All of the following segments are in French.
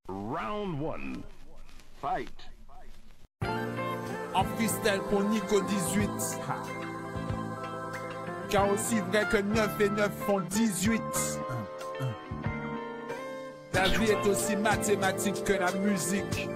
Round 1. Fight. En freestyle pour Nico 18. Car aussi vrai que 9 et 9 font 18. La vie est aussi mathématique que la musique.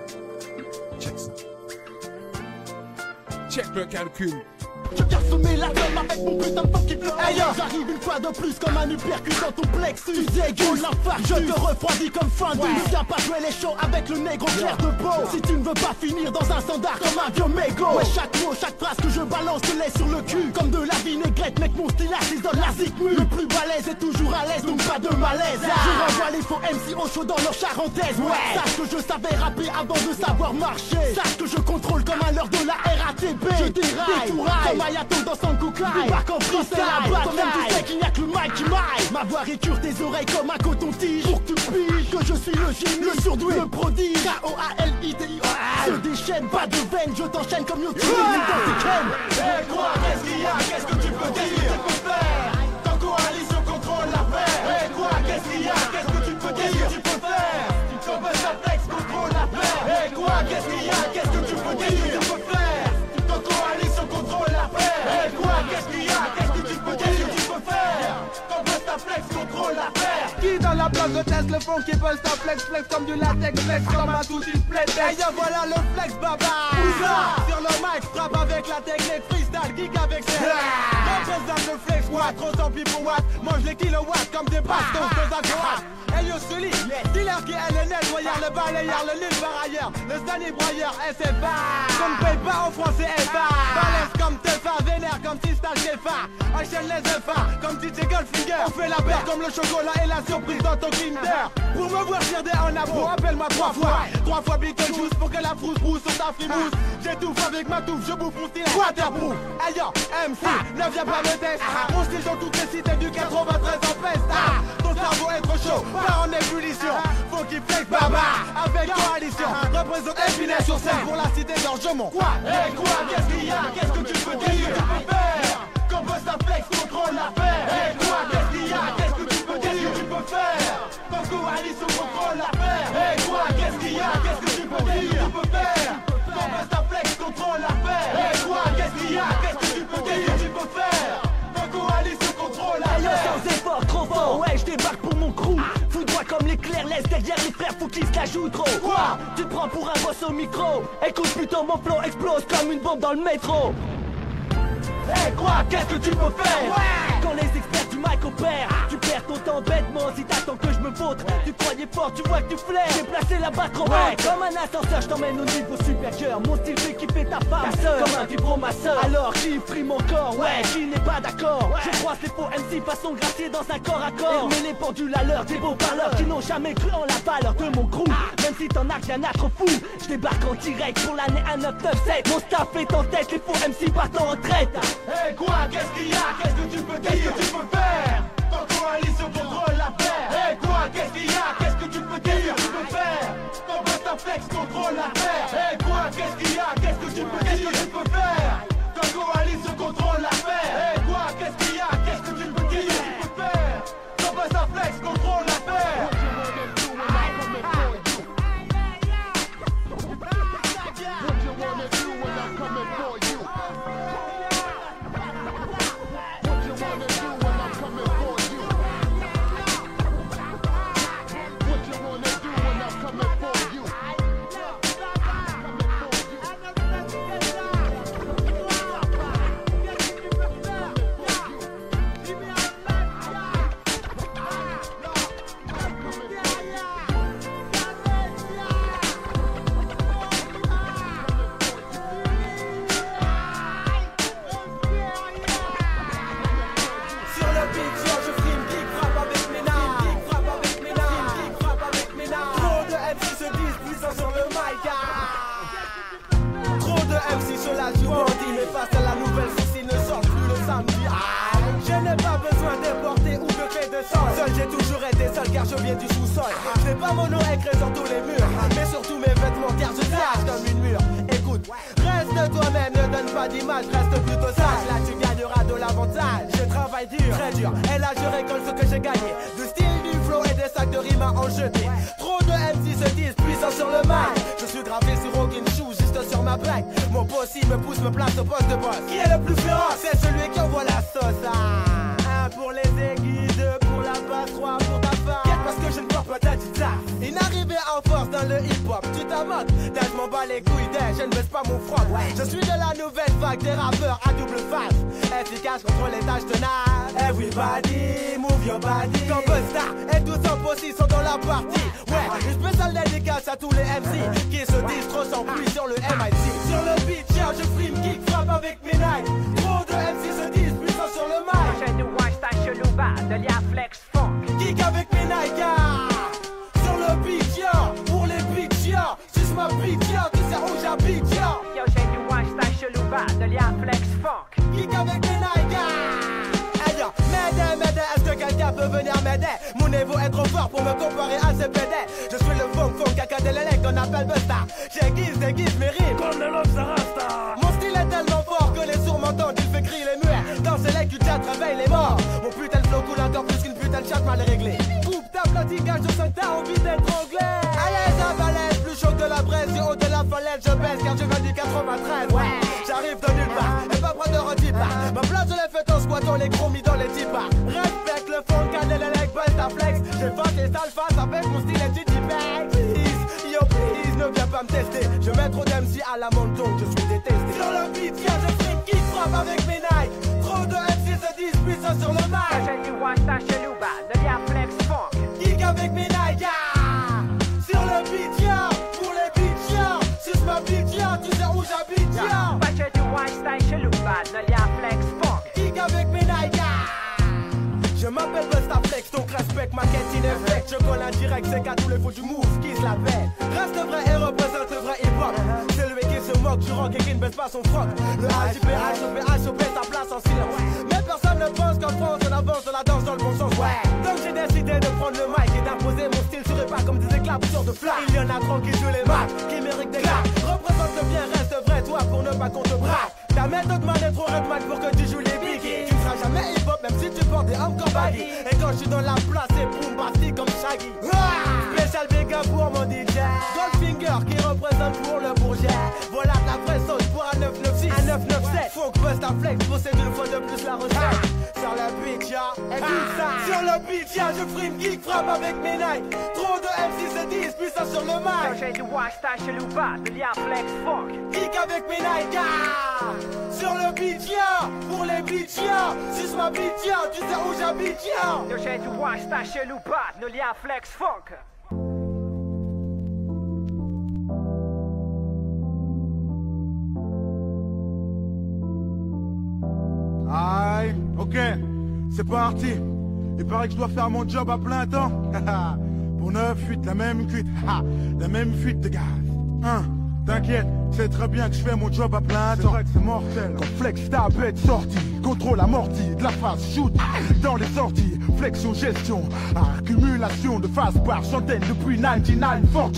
Check le calcul. Je viens semer la gomme avec mon putain de temps qui pleure. Hey, j'arrive une fois de plus comme un uppercut dans ton plexus. Tu dégueules l'infarctus, je te refroidis comme fin de Ne viens pas jouer les shows avec le négro clair de peau. Si tu ne veux pas finir dans un standard comme un vieux mégot. Ouais, chaque mot, chaque phrase que je balance te laisse sur le cul. Comme de la vinaigrette, mec, mon style isole la zikmu. Le plus balèze est toujours à l'aise, donc pas de malaise. Je renvoie les faux MC au chaud dans leur charentaise. Sache que je savais rapper avant de savoir marcher. Sache que je contrôle comme à l'heure de la RATP. Je déraille, comme Ayato dans son coucaille. Débarque en freestyle, la bataille. Toi-même tu sais qu'il n'y a que le mic qui maille. Ma voix récure tes oreilles comme un coton-tige. Pour que tu piges que je suis le génie, le surdoué, le prodige. K-O-A-L-I-D-I-O. Se déchaîne, pas de veine, je t'enchaîne comme YouTube. Et quoi, qu'est-ce qu'il y a, qu'est-ce que tu peux dire, qu'est-ce que tu peux faire? Ta coalition contrôle l'affaire. Et quoi, qu'est-ce qu'il y a, qu'est-ce que tu peux dire, qu'est-ce que tu peux faire? Ton buzz Aplex contrôle l'affaire. Et quoi, qu'est-ce qu'il y a, qu'est-ce que tu peux dire, qu'est-ce que tu peux faire? Ta coalition contrôle l'affaire. Et quoi, qu'est-ce qu'il y a, qu'est-ce que tu peux dire, qu'est-ce que tu peux faire? Ton buzz Aplex contrôle l'affaire. Qui dans la place de test le fond qui buzz ta flex flex comme du latex flex comme un tout display. Et y'a voilà le flex baba. Sur le mic frappe avec la technique freestyle geek avec ses représente le flex watt, trop tant pis pour watt. Mange les kilowatts comme des bastons de à droite. Hey yo Sully, dealer qui est le nettoyeur, le balayeur, le livre par ailleurs, le Stanley broyeur, SFA. Qu'on ne paye pas en français FA. Balèze comme TFA, vénère comme Sistal GFA. Enchaîne les FA comme DJ Goldfinger. On fait la paire comme le chocolat et la surprise dans ton Kinder. Pour me voir tirer en abo, appelle-moi 3 fois. 3 fois Beetlejuice pour que la frousse brousse sur ta frimousse. J'étouffe avec ma touffe, je bouffe mon style waterproof. Aïe yo, MC, ne viens pas me tester. Mon style dans toutes les cités du 93 en peste. Ton cerveau est trop chaud, pas en ébullition. Faut qu'il flex baba avec coalition. Représente Épinay sur scène pour la cité d'Orgemont. Quoi? Et quoi, qu'est-ce qu'il y a, qu'est-ce que tu peux dire, qu'est-ce que tu peux faire? Quand Buzz Aplex contrôle l'affaire. Et quoi, qu'est-ce qu'il y a, qu'est-ce que tu peux dire, qu'est-ce que tu peux faire? Quand coalition contrôle l'affaire. Et quoi, qu'est-ce qu'il y a, qu'est-ce que tu peux dire, qu'est-ce que tu peux faire? Quand Buzz Aplex contrôle l'affaire. Et quoi, qu'est-ce qu'il y a, qu'est-ce que tu peux dire, qu'est-ce que tu peux faire? Quand coalition contrôle l'affaire. Sans effort, trop fort, ouais, je débarque pour mon crew. Fous-toi comme l'éclair, laisse derrière les frères, faut qu'ils se la jouent trop. Quoi? Tu te prends pour un boss au micro. Écoute plutôt mon flow explose comme une bombe dans le métro. Et quoi, qu'est-ce que tu peux faire? Quand les experts du mic opèrent, tu perds ton temps bêtement si t'attends que je me vautre. Tu croyais fort, tu vois que tu flaires. J'ai placé la barre trop bas. Comme un ascenseur, je t'emmène au niveau supérieur. Mon style fait kiffer ta femme, ta soeur. Comme un vibromasseur. Alors qui frime mon corps, ouais, qui n'est pas d'accord. Je croise les faux MC façon gracier dans un corps à corps. Et mets les pendules à l'heure, des beaux parleurs qui n'ont jamais cru en la valeur de mon crew. Même si t'en as rien à trop fou, je débarque en direct pour l'année 1997. Mon staff est en tête, les faux MC partent en retraite. Et quoi, qu'est-ce qu'il y a, qu'est-ce que tu peux dire, qu'est-ce que tu peux faire? Quand coalition contrôle l'affaire. Et quoi, qu'est-ce qu'il y a, qu'est-ce que tu peux dire, qu'est-ce que tu peux faire? Quand Buzz Aplex contrôle l'affaire. Et quoi, qu'est-ce qu'il y a, qu'est-ce que tu peux dire, qu'est-ce que tu peux faire? Quand coalition contrôle l'affaire. Et quoi, qu'est-ce qu'il y a, qu'est-ce que tu peux dire, qu'est-ce que tu peux faire? Quand Buzz Aplex contrôle l'affaire. Car je viens du sous-sol. Je fais pas mono écrit sur tous les murs, mais surtout mes vêtements car je flash comme une mur. Écoute, reste toi-même, ne donne pas d'image, reste plutôt sage. Là tu gagneras de l'avantage. Je travaille dur, très dur, et là je récolte ce que j'ai gagné. Du style, du flow et des sacs de rimes à en jeter. Trop de MC se disent ma break. Mon bossy me pousse, me place au poste de boss. Qui est le plus féroce? C'est celui qui envoie la sauce. Un pour les aiguilles, deux pour la basse, trois pour ta femme. Quête parce que je ne porte pas d'adita. Une arrivée en force dans le hip-hop. Tu t'en moques, je m'en bats les couilles d'air, je ne baisse pas mon front. Je suis de la nouvelle vague des rappeurs à double face. Efficace contre les tâches tenaces. Everybody, move your body. Comme Busta et tous son posse sont dans la partie. Ouais, une spéciale dédicace à tous les MC qui se disent trop sans pluie sur le MIT. Sur le beat, tiens, je frime, kick, frappe avec mes nights. Trop de MC se disent puissants sur le mic. J'ai du Weinstein chelou bas, de l'IA Flex Funk. Kick avec mes nights, sur le beat, tiens, pour les beats, tiens. Suce ma beat, tiens, tu sais où j'habite, tiens. Yo, j'ai du Weinstein chelou bas, de l'IA Flex Funk. Kick avec mes nights, hey yo, m'aider, est-ce que quelqu'un peut venir m'aider? Mon niveau est trop fort pour me comparer à ce PD. Je suis le funk, caca de l'élec qu'on appelle Busta. J'aiguise, déguise mes rimes comme le Love Sarasta. Mon style est tellement fort que les sourds m'entendent. Il fait crier les muets, dans ce lec, tu réveille les morts. Mon putain de flow coule encore plus qu'une putain de chatte mal réglée. Coupe ta platine, gage de 5 t'as envie d'être anglais. À l'aise, à balèze, plus chaud que la braise. Du haut de la falaise, je baisse car je viens du 93. Ouais, j'arrive de nulle part, et pas près de redipa. Ma place je l'ai faite en squattant les gros mis dans les tipas. Respecte le fond, canne l'élec, Busta Flex. J'ai fait des sales faces avec mon style et Gigi Bang. Please, yo please, ne viens pas me tester. Je mets trop d'MC à la monton, je suis détesté. Sur le beat, tiens, je frime, kick, frappe avec mes nights. Trop de MC se disent puissants sur le mic. J'ai du Weinstein chelou bas, de l'IA Flex Funk. Kick avec mes nights, sur le beat, tiens, pour les beats, tiens. Suce ma beat, tiens, tu sais où j'habite, tiens. J'ai du Weinstein chelou bas, de l'IA Flex Funk. Kick avec mes nights, je m'appelle Busta Flex, donc respecte ma quête in effect. Je colle en direct, c'est qu'à tous les faux du move qui se la pète. Reste vrai et représente le vrai hip-hop. C'est le mec qui se moque du rock et qui ne baisse pas son froc. Le HIP, sa place en silence. Mais personne ne pense qu'en France on avance de la danse dans le bon sens. Ouais. Donc j'ai décidé de prendre le mic et d'imposer mon style sur les pas comme des éclaboussures de flamme. Il y en a trop qui jouent les maths, qui méritent des gars. Représente le bien, reste vrai toi pour ne pas qu'on te braque. Ta méthode man est trop redman pour que tu joues les biggies. Tu ne seras jamais hip-hop même si tu portes des hommes comme baggy. Et quand je suis dans la place c'est bombastique comme Shaggy. Spécial big up pour mon DJ Goldfinger qui représente pour le Bourget. Voilà ta vraie sauce pour un 996, un 997. Funk Busta Flex possède une fois de plus la recette. Sur le beat ya, écoute ça. Sur le beat ya, je frime, kick, frappe avec mes nights. Trop de MC se disent puissants sur le mic. J'ai du Weinstein chelou bas, de l'IA Flex Funk. Kick avec mes nights, sur le beat ya, pour les beats ya. Suce ma beat ya, tu sais où j'habite ya. Yo, j'ai du Weinstein chelou bas, de l'IA Flex Funk. Aïe, ok, c'est parti. Il paraît que je dois faire mon job à plein temps. Pour 9 fuites, la même cuite, la même fuite de gaz. T'inquiète, c'est très bien que je fais mon job à plein temps. C'est vrai que c'est mortel. Quand Flex tape est sorti, contrôle amorti, de la phase shoot dans les sorties. Flexion, gestion, accumulation de phases par centaines depuis 1940.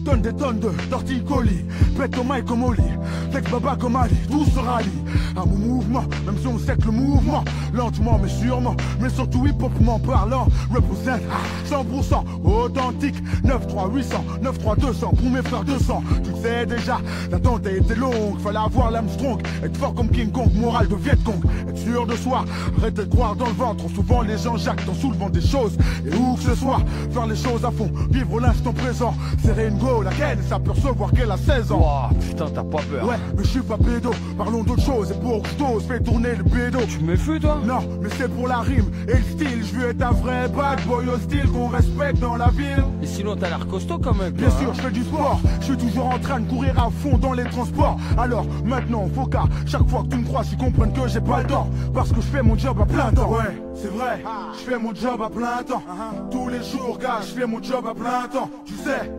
Donne des tonnes de torticolis, pète au mic comme Oli, Flex baba comme Ali, tout se rallie à mon mouvement, même si on sait que le mouvement, lentement mais sûrement, mais surtout hip-hopement parlant, représente 100% authentique. 93800, 93200 pour mes frères 200. Tu le sais déjà, l'attente a été longue, fallait avoir l'âme strong, être fort comme King Kong, morale de Viet Cong, être sûr de soi, arrêtez de croire dans le ventre, souvent les gens jactent en soulevant des choses, et où que ce soit, faire les choses à fond, vivre l'instant présent, serrer une go, laquelle s'apercevoir qu'elle a 16 ans. Wow, putain, t'as pas peur. Ouais, mais je suis pas pédo, parlons d'autre chose, et pour que je t'ose, fais tourner le bédo. Tu me fous toi? Non, mais c'est pour la rime et le style, je veux être un vrai bad boy hostile qu'on respecte dans la ville. Et sinon t'as l'air costaud quand même. Bien sûr, je fais du sport, je suis toujours en train de courir à fond dans les transports. Alors maintenant, faut qu'à chaque fois que tu me crois, tu comprennes que j'ai pas le temps, parce que je fais mon job à plein temps. Ouais, c'est vrai, je fais mon job à plein temps. Tous les jours, gars, je fais mon job à plein temps. Tu sais,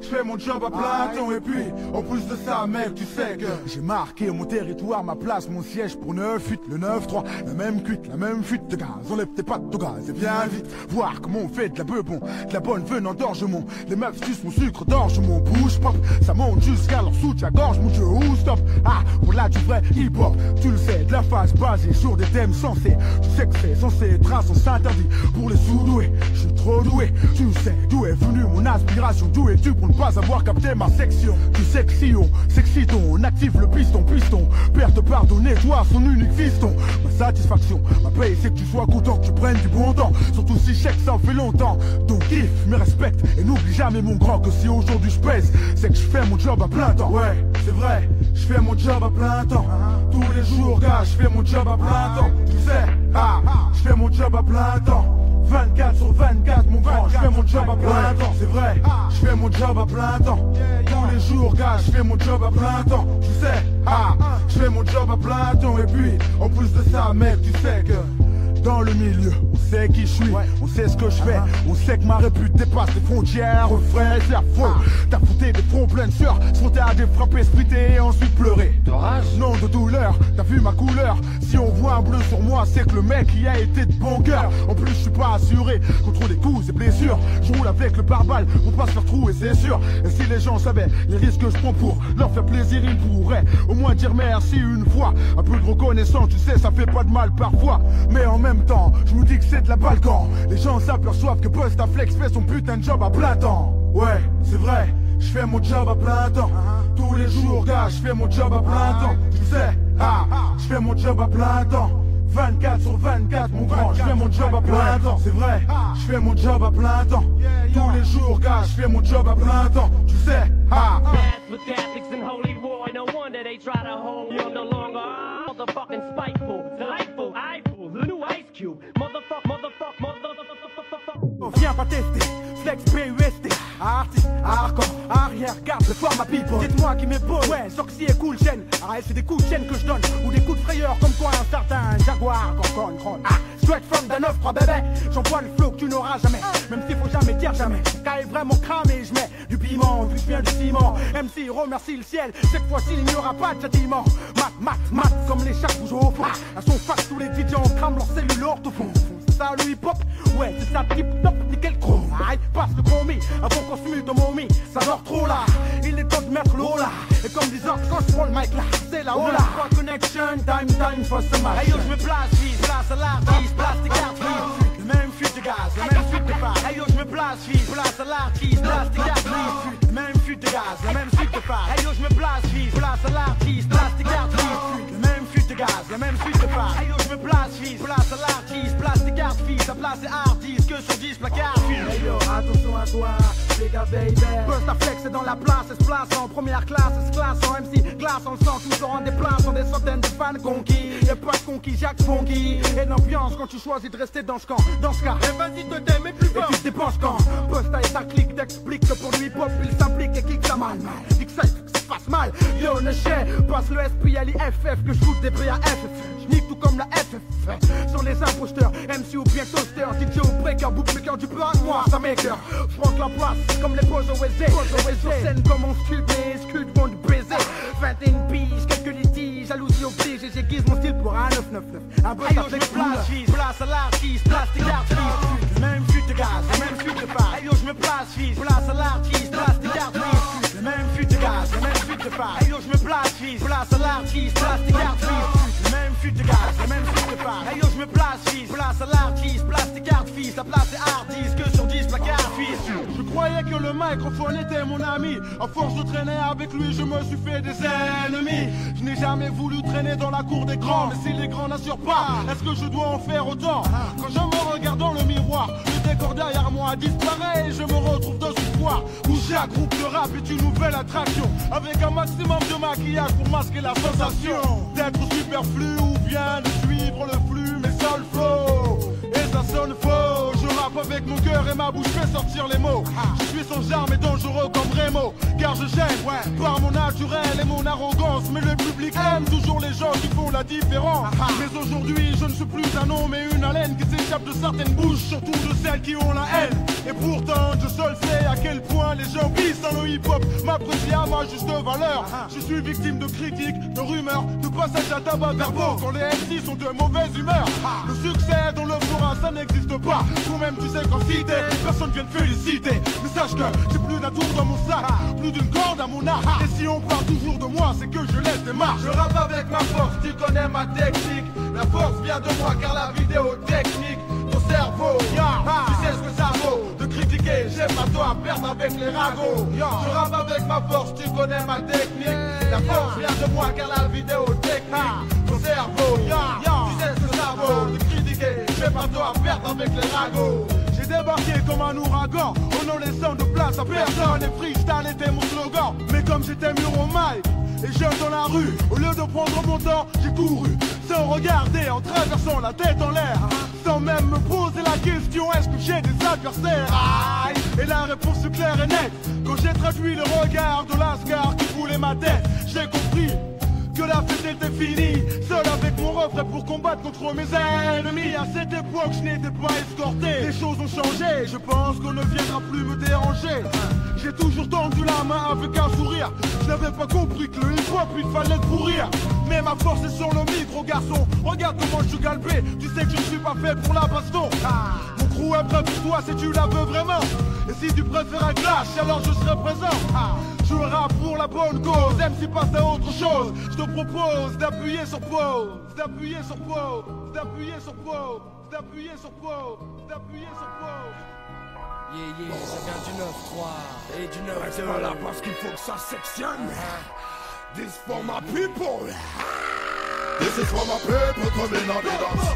je fais mon job à plein temps. Et puis, en plus de ça, mec, tu sais que j'ai marqué mon territoire, ma place, mon siège pour 9-8, le 9-3, la même cuite, la même fuite de gaz. Enlève tes pattes de gaz et viens vite voir comment on fait de la beubon, de la bonne venant d'orgement. Les meufs sucent mon sucre d'orge, mon bouche pop, ça monte jusqu'à leur soutien-gorge, mon dieu, ou stop. Voilà du vrai hip-hop, tu le sais, de la phase basée sur des thèmes sensés. Tu sais que c'est censé être un sens interdit pour les sous-doués. Je suis trop doué, tu sais d'où est venue mon aspiration, d'où es-tu pour pas avoir capté ma section. Tu sais que si on s'excite, on active le piston. Père te pardonner, toi son unique fiston. Ma satisfaction, ma paye, c'est que tu sois content, que tu prennes du bon temps. Surtout si chèque ça fait longtemps. Donc kiffe, me respecte et n'oublie jamais mon grand que si aujourd'hui je pèse, c'est que je fais mon job à plein temps. Ouais, c'est vrai, je fais mon job à plein temps. Tous les jours, gars, je fais mon job à plein temps. Tu sais, je fais mon job à plein temps. 24 sur 24, mon grand, je fais mon job à plein temps. C'est vrai, je fais mon job à plein temps. Tous les jours, gars, je fais mon job à plein temps. Tu sais, je fais mon job à plein temps. Et puis, en plus de ça, mec, tu sais que dans le milieu, on sait qui je suis, on sait ce que je fais, on sait que ma répute dépasse les frontières, frère, c'est à fond. T'as fouté des fronts pleins de sueur, se frotter à des frappes, splitter et ensuite pleurer. De rage? Non, de douleur, t'as vu ma couleur. Si on voit un bleu sur moi, c'est que le mec y a été de bon cœur. En plus, je suis pas assuré contre les coups et blessures. Je roule avec le pare-balles pour pas se faire trouer, c'est sûr. Et si les gens savaient les risques que je prends pour leur faire plaisir, ils pourraient au moins dire merci une fois. Un peu de reconnaissance, tu sais, ça fait pas de mal parfois. Mais en même temps, je me dis que c'est de la Balkan. Les gens s'aperçoivent que Bustaflex fait son putain de job à plein temps. Ouais, c'est vrai, je fais mon job à plein temps. Tous les jours, gars, je fais mon job à plein temps. Tu sais, je fais mon job à plein temps. 24 sur 24, mon grand, je fais mon job à plein temps. C'est vrai, je fais mon job à plein temps. Tous les jours, gars, je fais mon job à plein temps. Tu sais, With Catholics and holy war, no wonder they try to hold you no longer. Motherfucking spiteful, delightful, eyeful, the new Ice Cube. Motherfuck. Viens pas tester, flex PUST, artiste, hardcore, arrière-garde, le format people. Dites-moi qui m'épaule, ouais, Soxy et cool chaîne. Arrête, c'est des coups de chaîne que je donne, ou des coups de frayeur comme toi, un certain Jaguar, Concon, straight from the 9-3 bébé. J'envoie le flow que tu n'auras jamais, même s'il faut jamais dire jamais. Car est vraiment cramé, je mets du piment, plus bien du ciment. MC remercie le ciel, cette fois-ci il n'y aura pas de châtiment. Mat, comme les chats bougent au fond. À son fac, tous les DJ en crament leur cellule au fond. Ça le hip-hop, ouais c'est ça tip top, nickel chrome. Aïe, passe le chromie, avant qu'on se mute en momie. Ça dort trop là, il est temps de mettre l'eau là. Et comme des orques quand je prends le mic là, c'est la hola. Connection, time for some match. Hey yo, je me place à l'artiste, plastique artiste. Le même fuite de gaz, le même fuite de phare. Hey yo, je me place à l'artiste, plastique artiste. Le même fuite de gaz, le même fuite de phare. Hey yo, je me place à l'artiste, plastique artiste. Le même fuite de gaz, le même fuite de phare. Hey yo, je me place à l'artiste, plastique artiste. Sa place est artiste que sur 10 placards. Hey yo, attention à toi, les gars baby. Bustaflex est dans la place, elle se place en première classe, elle se classe en MC, glace en sang, tous en déplacent des centaines de fans conquis. Y'a pas de conquis, Jacques Fonky. Et l'ambiance quand tu choisis de rester dans ce camp. Dans ce cas, eh vas-y te t'aimes et plus fort. Et tu te dépenses quand Busta et sa clique t'explique que pour le hip hop il s'implique et kick ça mal. Dis que ça se passe mal. Yo ne chais, passe le SPLIFF que je foute des BAF. J'nique tout comme la FF. Sur les imposteurs, MC ou bien toaster, DJ ou breaker, bookmaker du peu à moi, ça maker. J'prends la place comme les poses au WZ. Sur scène comme on sculpte bon de baiser. 21 piges, quelques litiges, jalousie oblige. Et j'aiguise mon style pour un 999. Un peu ça fait place à l'artiste, plastique artiste. Le même fuite de gaz, le même fuite de phare. Hey yo, je me place à l'artiste, plastique artiste. Le même fuite de gaz, le même fuite de phare. Hey yo, je me place à l'artiste, plastique artiste. Le même fuite de gaz, le même fuite de phare. Hey yo, je me place à l'artiste, plastique artiste. La place est hardiste que sur 10 placards fils. je croyais que le microphone était mon ami. À force de traîner avec lui, je me suis fait des ennemis. Je n'ai jamais voulu traîner dans la cour des grands. Mais si les grands n'assurent pas, est-ce que je dois en faire autant? Quand je me regarde dans le miroir, le décor derrière moi disparaît et je me retrouve dans une foire où chaque groupe de rap est une nouvelle attraction, avec un maximum de maquillage pour masquer la sensation d'être superflu ou bien de suivre le flux. Mais ça le flow et ça sonne faux. Je rappe avec mon cœur et ma bouche fait sortir les mots. Je suis sans arme et dangereux comme Remo, car je gêne par mon naturel et mon arrogance. Mais le public aime toujours les gens qui font la différence. Mais aujourd'hui je ne suis plus un nom mais une haleine qui s'échappe de certaines bouches, surtout de celles qui ont la haine. Et pourtant je seul sais à quel point les gens pissent dans le hip-hop, m'apprécient à ma juste valeur. Je suis victime de critiques, de rumeurs, de passages à tabac verbaux quand les MC sont de mauvaise humeur. Le succès dans le forain ça n'existe pas. Toi-même tu sais qu'en cité, personne vient te féliciter. Mais sache que j'ai plus d'un tour dans mon sac, plus d'une corde à mon arc. Et si on parle toujours de moi, c'est que je laisse des marques. Je rappe avec ma force, tu connais ma technique. La force vient de moi car la vidéo technique. Ton cerveau. Tu sais ce que ça vaut de critiquer, j'aime pas toi perdre avec les ragots. Je rappe avec ma force, tu connais ma technique. La force vient de moi car la vidéo technique. Ton cerveau, tu sais ce que ça vaut de critiquer, j'aime pas toi perdre avec les ragots. J'ai débarqué comme un ouragan, en ne laissant de place à personne. Et freestyle était mon slogan. Mais comme j'étais mûr au mic et jeune dans la rue, au lieu de prendre mon temps, j'ai couru sans regarder, en traversant la tête en l'air, sans même me poser la question, est-ce que j'ai des adversaires? Aïe. Et la réponse est claire et nette, quand j'ai traduit le regard de Lascar qui voulait ma tête. J'ai compris que la fête était finie, seul avec mon refrain pour combattre contre mes ennemis. À cette époque je n'étais pas escorté, les choses ont changé, je pense qu'on ne viendra plus me déranger. J'ai toujours tendu la main avec un sourire, je n'avais pas compris que le hip-hop il fallait pour rire. Mais ma force est sur le micro garçon, regarde comment je suis galbé, tu sais que je ne suis pas fait pour la baston. Mon crew est prêt pour toi si tu la veux vraiment, et si tu préfères un clash alors je serai présent. Je rappe pour la bonne cause, même si passe à autre chose. Je te propose d'appuyer sur pause, d'appuyer sur pause, d'appuyer sur pause, d'appuyer sur pause, d'appuyer sur pause. Yeah, ça vient du 9-3 et du 9-2. Reste pas là parce qu'il faut que ça sectionne. This for my people. This is for my people coming on the dance.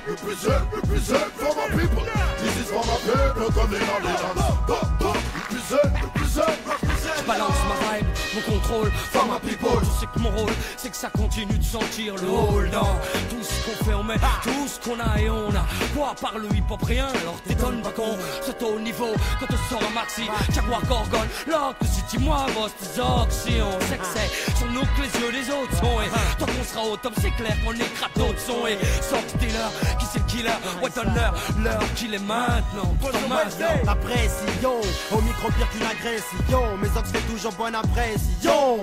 Represent for my people. This is for my people coming on the dance. Represent. Je balance ma vibe, mon contrôle, for my people. Je sais que mon rôle, c'est que ça continue de sentir le hold dans tout ce qu'on fait, on met tout ce qu'on a et on a. Quoi par le hip hop rien, alors t'étonnes pas qu'on saute au niveau quand on sort un maxi. Jaguar Gorgon, Lock, City, moi, boss, tes oxy, on sait que c'est sur nous que les yeux des autres sont. Et tant qu'on sera au top, c'est clair qu'on écrase d'autres sons. Et sortez-leur, qui c'est le killer? Ouais, donne-leur, l'heure qu'il est maintenant. La pression, au micro pire qu'une agression. Mes ox fait toujours bonne impression.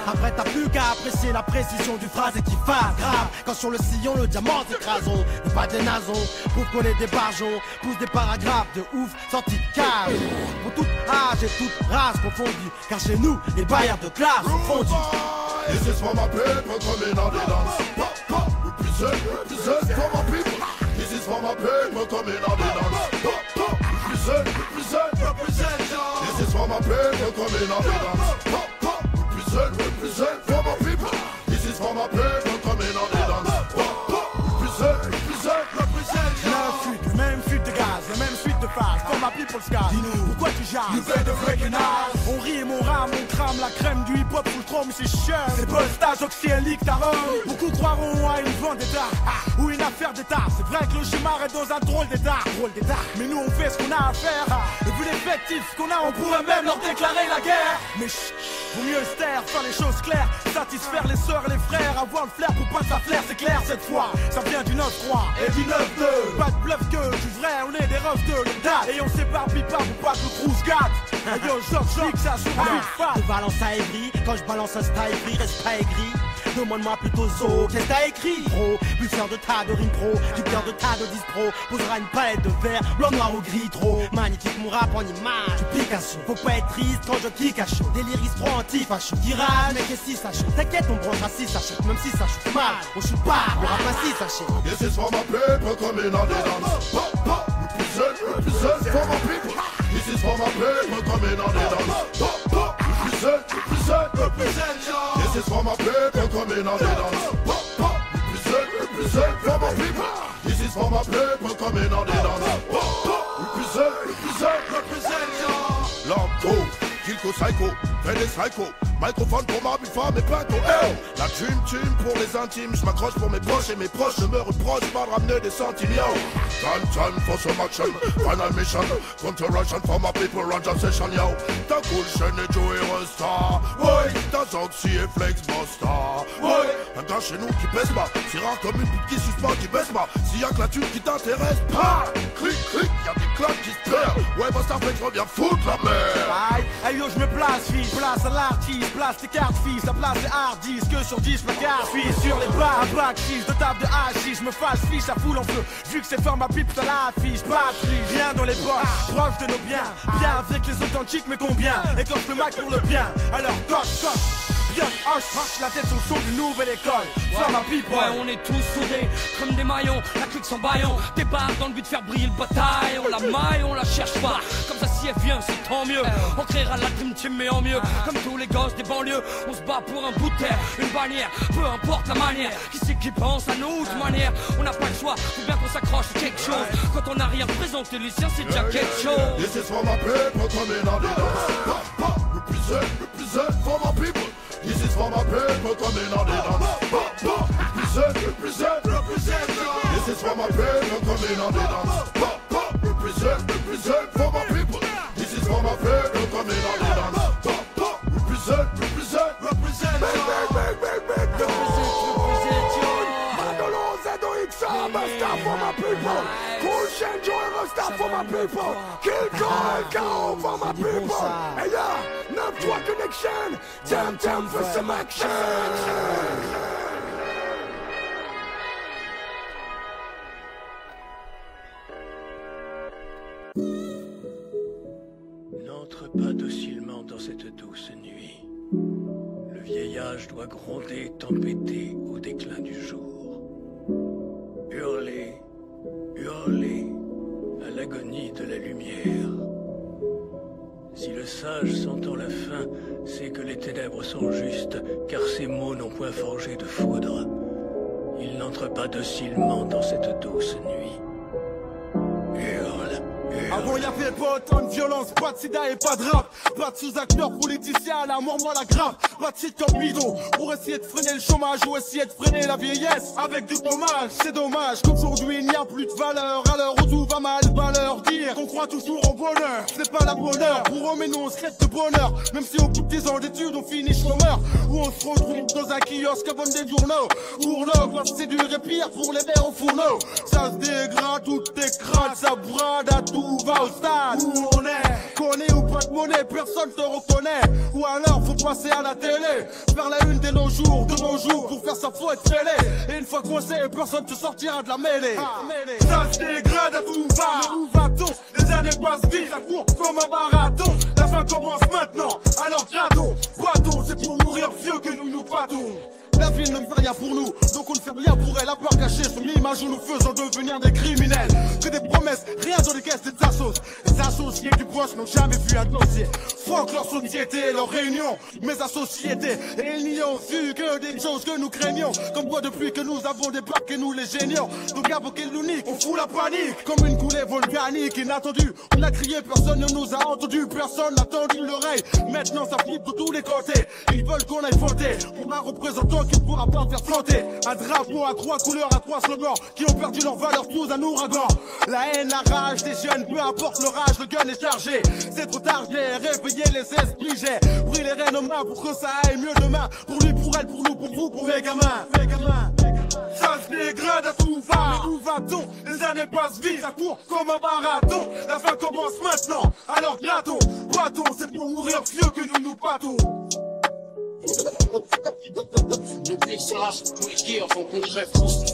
Après t'as plus qu'à apprécier la précision du phrase et qui fasse grave. Quand sur le sillon le diamant s'écrasons, et pas des nasons, prouve qu'on est des barjons, pousse des paragraphes de ouf, sortis de cave. Pour toute âge et toute race confondue, car chez nous les bailleurs de classe sont fondus. This is for my people coming on the dance. Represent for my people. This is for my people coming on the dance. Represent. This is for my people coming on the dance. Represent for my people. This is for my people coming on the dance. Represent. Le même fuite de gaz, la même suite de phase. For my people's sky. Dis-nous, pourquoi tu jases? You better recognize. On rime, on rame, on crame la crème du hip-hop sous le chrome, c'est cher. C'est pas le stage oxyélique, ta rome. Beaucoup croiront à une vendetta ou une affaire d'état. C'est vrai que le schéma est dans un drôle d'état. Mais nous on fait ce qu'on a à faire. Et vu l'effectif qu'on a, on pourrait même leur déclarer la guerre. Mais chut, vaut mieux se taire, faire les choses claires. Satisfaire les sœurs et les frères. Avoir le flair pour pas que ça flaire, c'est clair cette fois. Ça vient du 9-3 Et du 9-2. Pas de bluff que du vrai, on est des refs de l'État. Et on s'éparpille pas pour pas que le crew se gâte. Et yo, choc, ça sur une face. Je balance à aigri, quand je balance un style free, reste pas aigri. Demande-moi plutôt Zo, qu'est-ce que t'as écrit, bro? Pulseur de tas de rime pro, du cœur de tas de 10 pro. Posera une palette de verre, blanc, noir ou gris, trop magnifique mon rap en image du Picasso. Faut pas être triste quand je kick à chaud. Déliris trop anti-facho. Tirage, mais qu'est-ce que ça chaud? T'inquiète, on branchera 6 sachets. Même si ça choute mal, on choute pas, on rap à 6 sachets. This is for my people coming on the dance. Represent for my people. This is for my people coming on the dance. Represent. This is for my people coming on the dance. Represent for my people. This is for my people coming on the dance. Represent. Lamco, Kilko Psycho, Fede Psycho. Microphone pour ma femme et plateau. Hey, la dream team pour les intimes. Je m'accroche pour mes proches et mes proches ne me reprochent pas de ramener des centimes. Yo, time for some action. Final mission, counter Russian for my people. Run jam session, yo. T'as cool chaîne et Joey Resta. Ouais, t'as Oxy et Flex Buster. Ouais, un gars chez nous qui baisse pas. Si rare comme une pute qui suspend, qui baisse pas. S'il y a que la thune qui t'intéresse, pas. Clic, y'a des claques qui se perdent. Ouais, Buster Flex revient foutre la merde. Aïe, aïe yo, je me place, fille, place à l'artiste. Place tes cartes, fils, la place des hard disques. Que sur 10, ma carte, fille, sur les barres, back 6, de table de H6. Je me fasse fiche, la foule en feu. Vu que c'est fort, ma pipe, ça l'affiche. Pas de flic, rien dans les poches, proche de nos biens. Bien avec les authentiques, mais combien? Et quand le Mac pour le bien, alors coche. Hoche la tête sur le son d'une nouvelle école. Flamme à people. Ouais, on est tous soudés comme des maillons, la clique sans baillon. Débarque dans le but de faire briller le bataille. On la maille, on la cherche pas. Comme ça, si elle vient, c'est tant mieux. On créera la dream team, mais en mieux. Comme tous les gosses des banlieues, on se bat pour un bout de terre, une bannière, peu importe la manière. Qui c'est qui pense à nous de manière? On n'a pas le choix, faut bien qu'on s'accroche à quelque chose. Quand on n'a rien présenté, les siens, c'est déjà quelque chose. This is for my people coming on the dance. Represent for my people. This is for my people coming on the dance. Represent. This is for my people coming on the dance. Represent for my people. This is for my people coming on the dance. Represent. Stop for my people. Cool change stop for my people. Kill go for my people. Hey yeah, 9-3 connection. Time for some action. N'entre pas docilement dans cette douce nuit. Le vieillage doit gronder, tempêter au déclin du jour. Hurler à l'agonie de la lumière. Si le sage s'entend la fin, c'est que les ténèbres sont justes, car ces mots n'ont point forgé de foudre. Il n'entre pas docilement dans cette douce nuit. Hurle. Avant y'avait pas autant de violence, pas de sida et pas de rap. Pas de sous-acteurs politiciens à la mort, moi la grave. Pas de sitcom bidon pour essayer de freiner le chômage ou essayer de freiner la vieillesse avec du dommage. C'est dommage qu'aujourd'hui il n'y a plus de valeur. À l'heure où tout va mal, va leur dire qu'on croit toujours au bonheur. C'est pas la bonheur pour eux, mais nous on se reste de bonheur. Même si au bout de 10 ans d'études on finit chômeur. Où on se retrouve dans un kiosque à vendre des journaux. Pour nous, c'est dur et pire pour les mères au fourneau. Ça se dégrade, tout écrase, ça brade à tout. Va au stade où on est, connaît ou pas de monnaie, personne te reconnaît. Ou alors faut passer à la télé, faire la une de nos jours, pour faire ça faut être fêlé. Et une fois qu'on sait, personne te sortira de la mêlée. Ça se dégrade à tout va, où va-t-on? Les années passent vite, ça court comme un marathon. La fin commence maintenant, alors gradons, boitons, c'est pour mourir vieux que nous nous battons. La ville ne fait rien pour nous, donc on ne fait rien pour elle à part cacher son image où nous faisons devenir des criminels. Que des promesses, rien dans les caisses des assos. Les associés du poste n'ont jamais vu un dossier. Fuck leur société, leur réunion, mes associétés. Et ils n'y ont vu que des choses que nous craignons. Comme quoi depuis que nous avons débarqué, nous les génions. Donc invoquer l'unique, on fout la panique. Comme une coulée volcanique inattendue. On a crié, personne ne nous a entendu, personne n'a tendu l'oreille. Maintenant ça flippe de tous les côtés. Ils veulent qu'on aille voter pour un représentant qui ne pourra pas faire flotter un drapeau à 3 couleurs, à 3 slogans qui ont perdu leur valeur sous un ouragan. La haine, la rage des jeunes, peu importe leur âge, le gun est chargé. C'est trop tard, j'ai réveillé les esprits, j'ai pris les rênes aux mains pour que ça aille mieux demain. Pour lui, pour elle, pour nous, pour vous, pour mes gamins. Ça se dégrade à tout va, mais où va-t-on? Les années passent vite, ça court comme un marathon. La fin commence maintenant, alors gratons, boitons, c'est pour mourir vieux que nous nous battons. Donc les sages, tous les guerres vont qu'on crève tous.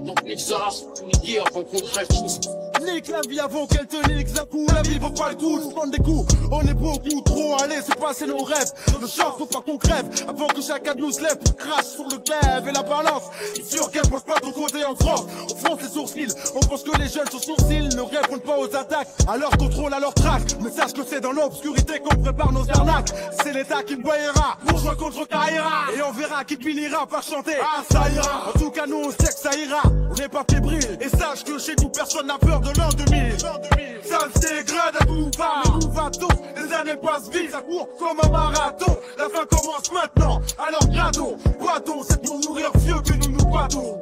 Donc les sages, tous les guerres vont qu'on crève tous. Nique la vie avant qu'elle te nique, ça coup, la vie vaut pas le coup de prendre des coups. On est beaucoup trop allés, c'est passer nos rêves. Le chant, faut pas qu'on crève, avant que chacun de nous se lève pour crache sur le glaive et la balance. Sûr qu'elle pense pas ton côté en France. On fronce les sourcils, on pense que les jeunes sur sourcils ne répondent pas aux attaques. À leur contrôle, à leur traque, mais sache que c'est dans l'obscurité qu'on prépare nos arnaques. C'est l'État qui voyera, bourgeois contre Kaira. Et on verra qui finira par chanter, ah ça ira. En tout cas nous on sait que ça ira, on n'est pas fébrile. Et sache que chez nous personne n'a peur de l'an 2000. Ça se dégrade à tout va, mais où va-t-on? Les années passent vite, ça court comme un marathon. La fin commence maintenant, alors gradons, boitons, c'est pour mourir vieux que nous nous battons.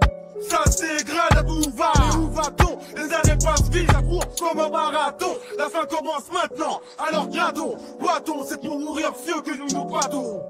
Ça se dégrade à tout va, mais où va-t-on? Les années passent vite, ça court comme un marathon. La fin commence maintenant, alors gradons, boitons, c'est pour mourir vieux que nous nous battons.